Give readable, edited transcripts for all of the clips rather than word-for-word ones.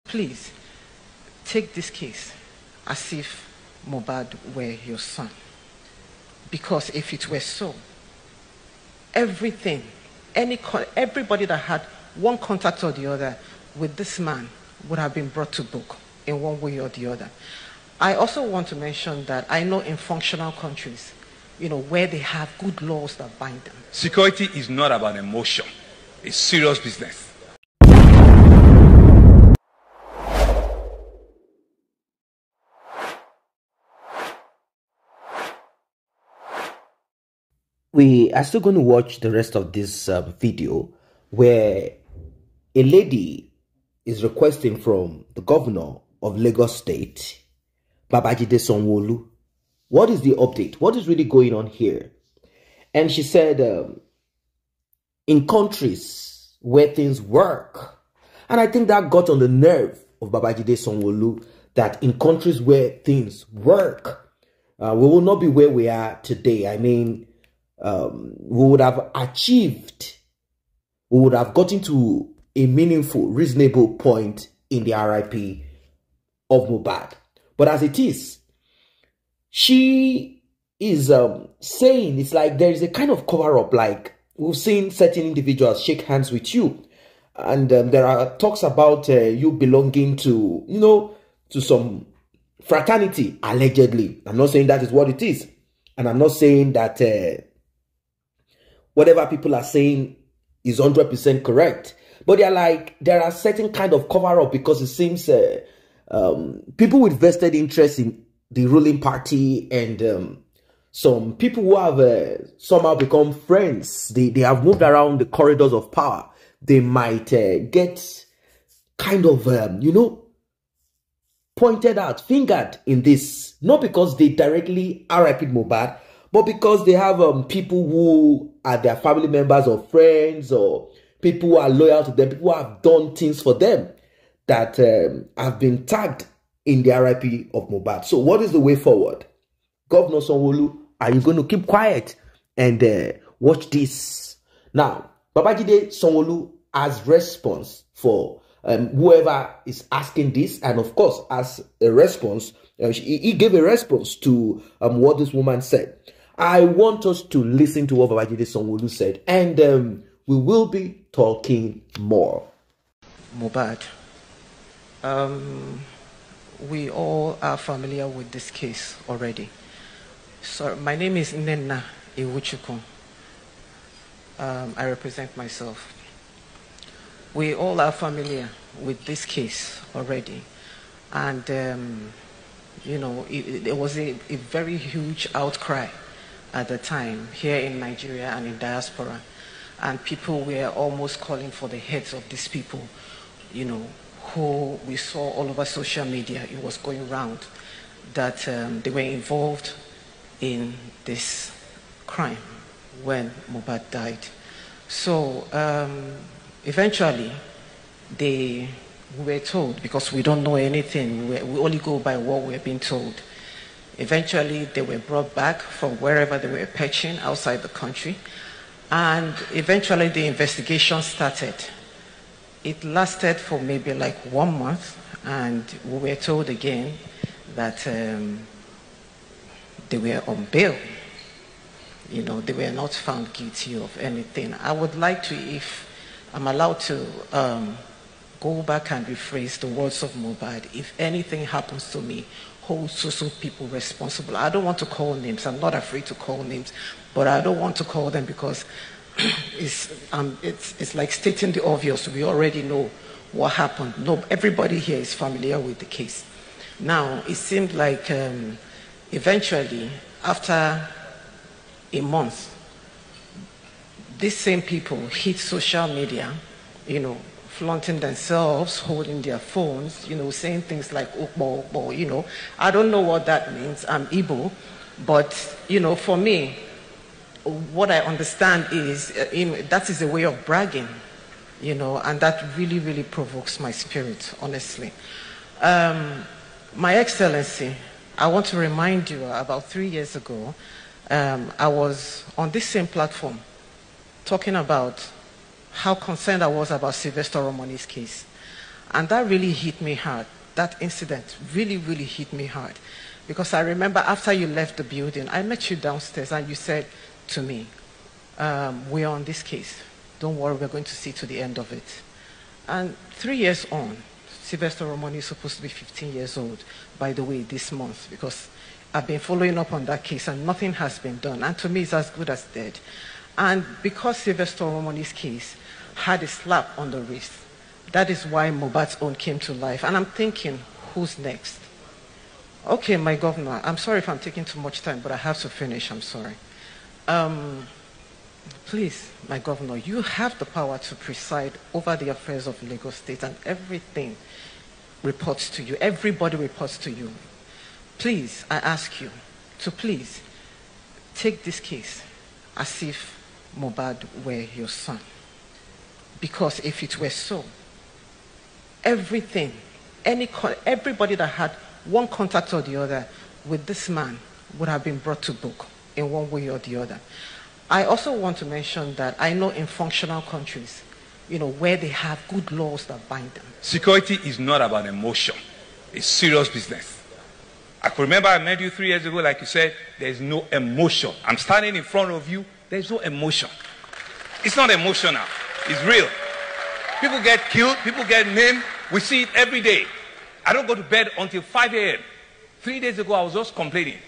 please take this case as if Mohbad were your son. Because if it were so, everybody that had one contact or the other with this man would have been brought to book in one way or the other. I also want to mention that I know in functional countries, where they have good laws that bind them. Security is not about emotion. It's serious business. We are still going to watch the rest of this video where a lady is requesting from the governor of Lagos State, Babajide Sanwolu, what is the update? What is really going on here? And she said, in countries where things work, and I think that got on the nerve of Babajide Sanwolu, that in countries where things work, we will not be where we are today. I mean, we would have gotten to a meaningful, reasonable point in the RIP of Mohbad. But as it is, she is saying it's like there is a kind of cover-up, like we've seen certain individuals shake hands with you. And there are talks about you belonging to, to some fraternity, allegedly. I'm not saying that is what it is. And I'm not saying that whatever people are saying is 100% correct. But they're like, there are certain kind of cover-up because it seems people with vested interest in the ruling party and some people who have somehow become friends, they have moved around the corridors of power. They might get kind of, pointed out, fingered in this. Not because they directly RIP'd Mohbad, but because they have people who are their family members or friends or people who are loyal to them, people who have done things for them that have been tagged in the RIP of Mohbad. So what is the way forward? Governor Sanwolu, are you going to keep quiet and watch this? Now, Babajide Sanwolu has response for whoever is asking this, and of course, as a response, he gave a response to what this woman said. I want us to listen to what Babajide Sanwolu said, and we will be talking more. Mohbad. We all are familiar with this case already. So my name is Nnenna Iwuchukwu. I represent myself. We all are familiar with this case already. And, there was a very huge outcry at the time here in Nigeria and in diaspora. And people were almost calling for the heads of these people, who we saw all over social media. It was going around that they were involved in this crime when Mohbad died. So eventually we were told, because we don't know anything, we only go by what we're being told. Eventually they were brought back from wherever they were perching outside the country, and eventually the investigation started. It lasted for maybe like 1 month, and we were told again that they were on bail. They were not found guilty of anything. I would like to, if I'm allowed to, go back and rephrase the words of Mohbad. If anything happens to me, hold so people responsible. I don't want to call names. I'm not afraid to call names, but I don't want to call them because it's like stating the obvious. We already know what happened. No, everybody here is familiar with the case. Now, it seemed like eventually, after a month, these same people hit social media, flaunting themselves, holding their phones, saying things like, Okbo, I don't know what that means. I'm Igbo. But, for me, what I understand is that is a way of bragging, and that really, really provokes my spirit, honestly. My Excellency, I want to remind you, about 3 years ago, I was on this same platform talking about how concerned I was about Sylvester Romani's case. And that really hit me hard. That incident really, really hit me hard. Because I remember after you left the building, I met you downstairs and you said to me, we're on this case. Don't worry, we're going to see to the end of it. And 3 years on, Sylvester Romani is supposed to be 15 years old, by the way, this month, because I've been following up on that case and nothing has been done. And to me, it's as good as dead. And because Sylvester Romani's case had a slap on the wrist, that is why Mohbad's own came to life. And I'm thinking, who's next? Okay, my governor, I'm sorry if I'm taking too much time, but I have to finish, I'm sorry. Please, my governor, you have the power to preside over the affairs of Lagos State, and everything reports to you. Everybody reports to you. Please, I ask you to please take this case as if Mohbad were your son. Because if it were so, everything, everybody that had one contact or the other with this man would have been brought to book in one way or the other. I also want to mention that I know in functional countries, where they have good laws that bind them. Security is not about emotion. It's serious business. I can remember I met you 3 years ago, like you said, there's no emotion. I'm standing in front of you, there's no emotion. It's not emotional, it's real. People get killed, people get named, we see it every day. I don't go to bed until 5 a.m. 3 days ago, I was just complaining.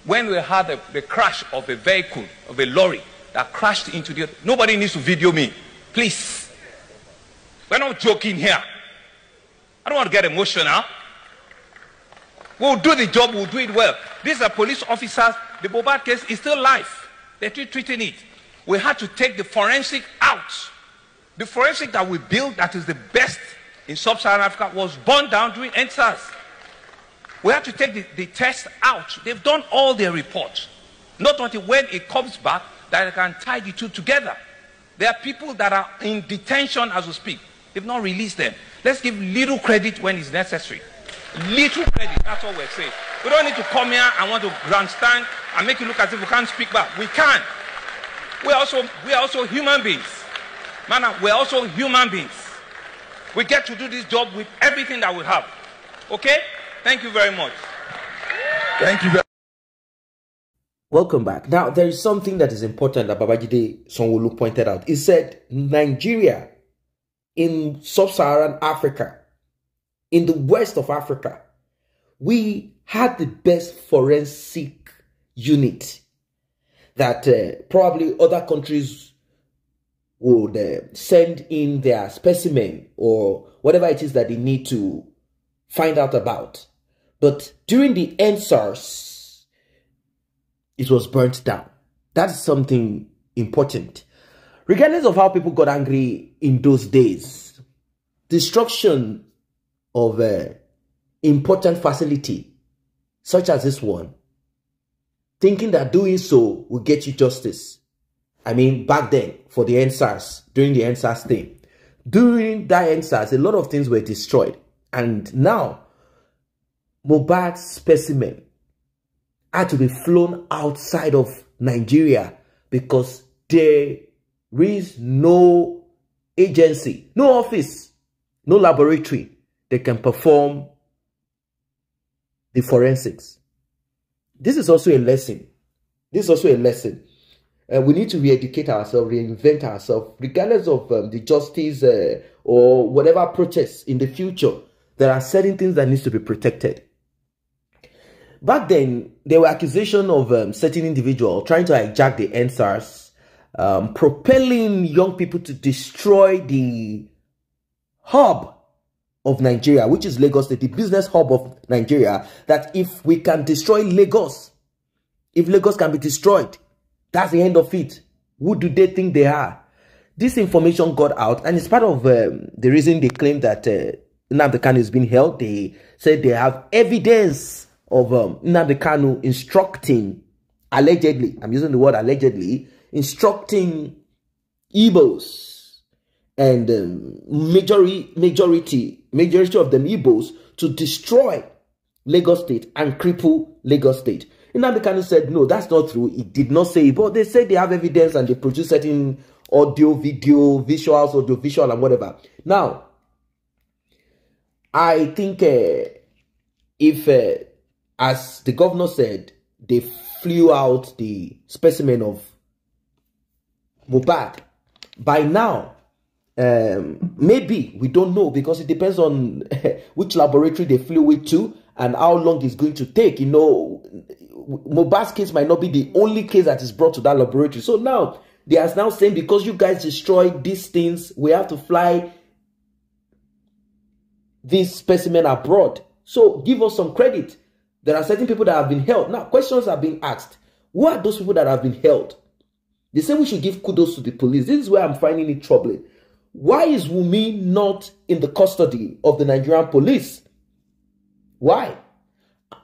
When we had the crash of a vehicle, of a lorry, that crashed into the other. Nobody needs to video me. Please. We're not joking here. I don't want to get emotional. We'll do the job, we'll do it well. These are police officers. The Mohbad case is still live. They're still treating it. We had to take the forensic out. The forensic that we built, that is the best in sub-Saharan Africa, was burned down during NSAS. We had to take the test out. They've done all their reports. Not until when it comes back that I can tie the two together. There are people that are in detention as we speak. They've not released them. Let's give little credit when it's necessary. Little credit, that's what we're saying. We don't need to come here and want to grandstand and make it look as if we can't speak back. We can. We are also human beings. Man, we're also human beings. We get to do this job with everything that we have. Okay? Thank you very much. Thank you very much. Welcome back. Now, there is something that is important that Babajide Sanwolu pointed out. He said, Nigeria, in sub-Saharan Africa, in the west of Africa, we had the best forensic unit that probably other countries would send in their specimen or whatever it is that they need to find out about. But during the NSAS, it was burnt down. That's something important. Regardless of how people got angry in those days, destruction of important facility, such as this one, thinking that doing so will get you justice. I mean, back then, for the NSAS, during the NSAS thing, during that NSAS, a lot of things were destroyed. And now, Mohbad's specimen had to be flown outside of Nigeria because there is no agency, no office, no laboratory that can perform the forensics. This is also a lesson. This is also a lesson. We need to re-educate ourselves, reinvent ourselves, regardless of the justice or whatever protests in the future. There are certain things that needs to be protected. Back then, there were accusations of certain individuals trying to hijack the NSAS, propelling young people to destroy the hub of Nigeria, which is Lagos State, the business hub of Nigeria, that if we can destroy Lagos, if Lagos can be destroyed, that's the end of it. Who do they think they are? This information got out, and it's part of the reason they claim that Nnamdi Kanu is being held. They said they have evidence of Nnamdi Kanu instructing, allegedly, I'm using the word allegedly, instructing Igbos and majority of them Igbos to destroy Lagos State and cripple Lagos State. Nnamdi Kanu said, no, that's not true. He did not say it, but they said they have evidence and they produce certain audio, video, visuals, audio, visual, and whatever. Now, I think if, as the governor said, they flew out the specimen of Mohbad, by now, maybe, we don't know, because it depends on which laboratory they flew it to and how long it's going to take. You know, Mohbad's case might not be the only case that is brought to that laboratory. So now, they are now saying, because you guys destroyed these things, we have to fly this specimen abroad. So give us some credit. There are certain people that have been held. Now, questions are being asked. Who are those people that have been held? They say we should give kudos to the police. This is where I'm finding it troubling. Why is Wunmi not in the custody of the Nigerian police? Why?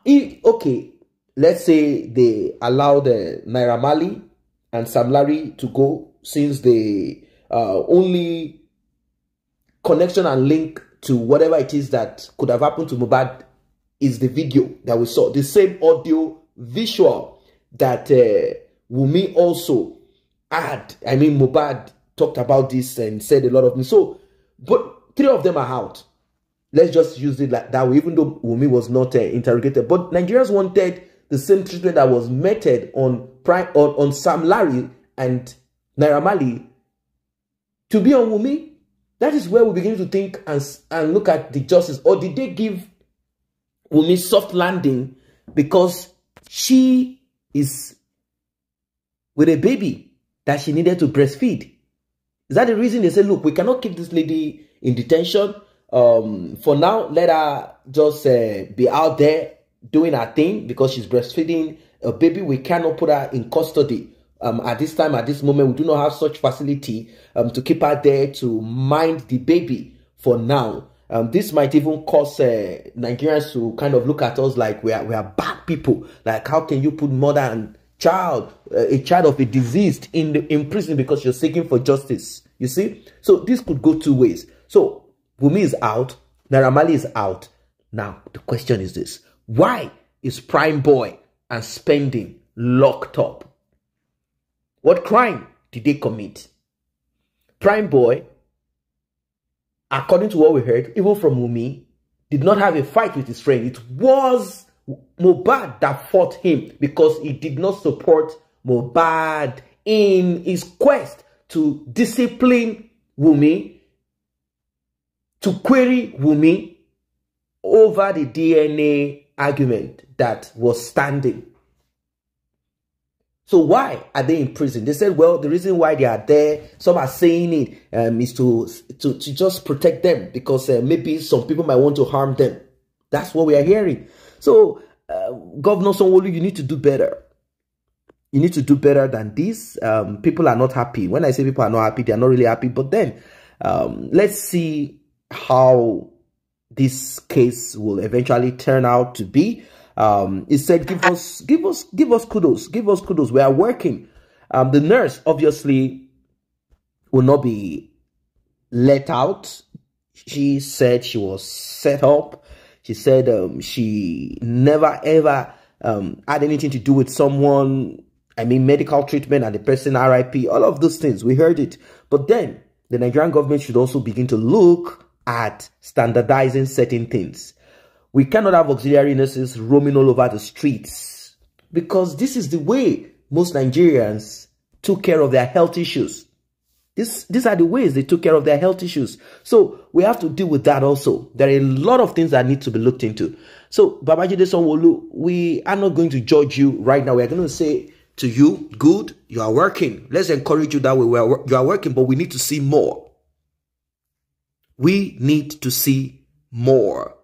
Okay, let's say they allowed Naira Marley and Sam Larry to go, since the only connection and link to whatever it is that could have happened to Mohbad is the video that we saw. The same audio visual that Wunmi also had. I mean, Mohbad talked about this and said a lot of things. So, but 3 of them are out. Let's just use it like that way, even though Wunmi was not interrogated. But Nigerians wanted the same treatment that was meted on Sam Larry and Naira Marley to be on Wunmi. That is where we begin to think and look at the justice. Or did they give Wunmi soft landing because she is with a baby that she needed to breastfeed? Is that the reason they say, look, we cannot keep this lady in detention? For now, let her just be out there doing her thing because she's breastfeeding a baby. We cannot put her in custody. At this time, at this moment, we do not have such facility to keep her there to mind the baby for now. This might even cause Nigerians to kind of look at us like we are bad people. Like, how can you put mother and child, a child of a deceased in prison because you're seeking for justice? You see? So this could go 2 ways. So Wunmi is out, Naira Marley is out. Now, the question is this. Why is Prime Boy and Spending locked up? What crime did they commit? Prime Boy, according to what we heard, even from Wunmi, did not have a fight with his friend. It was Mohbad that fought him because he did not support Mohbad in his quest to discipline Wunmi, to query Wunmi over the DNA argument that was standing. So why are they in prison? They said, well, the reason why they are there, some are saying it is to just protect them because maybe some people might want to harm them. That's what we are hearing. So, Governor Sanwolu, you need to do better. You need to do better than this. People are not happy. When I say people are not happy, they are not really happy. But then, let's see how this case will eventually turn out to be. It said, give us kudos. Give us kudos. We are working. The nurse obviously will not be let out. She said she was set up. She said she never ever had anything to do with someone. I mean, medical treatment and the person RIP. All of those things, we heard it. But then the Nigerian government should also begin to look at standardizing certain things. We cannot have auxiliary nurses roaming all over the streets because this is the way most Nigerians took care of their health issues. These are the ways they took care of their health issues. So we have to deal with that also. There are a lot of things that need to be looked into. So Babajide Sanwo-Olu, we are not going to judge you right now. We are going to say to you, good, you are working. Let's encourage you that way. You are working, but we need to see more. We need to see more.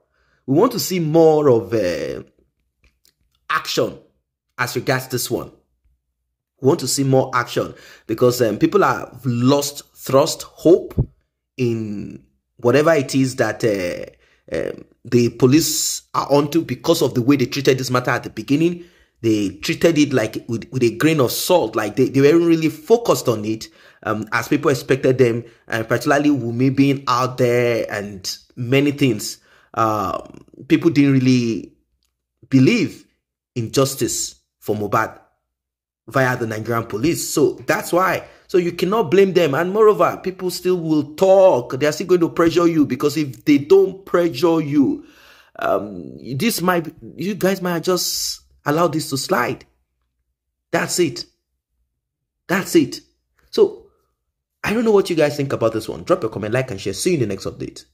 We want to see more of action as regards this one. We want to see more action because people have lost trust, hope in whatever it is that the police are onto because of the way they treated this matter at the beginning. They treated it like with a grain of salt, like they weren't really focused on it as people expected them, and particularly Wunmi being out there and many things. People didn't really believe in justice for Mohbad. via the Nigerian police. So that's why. So you cannot blame them. And moreover, people still will talk. They are still going to pressure you, because if they don't pressure you, you guys might just allow this to slide. That's it. That's it. So I don't know what you guys think about this one. Drop a comment, like, and share. See you in the next update.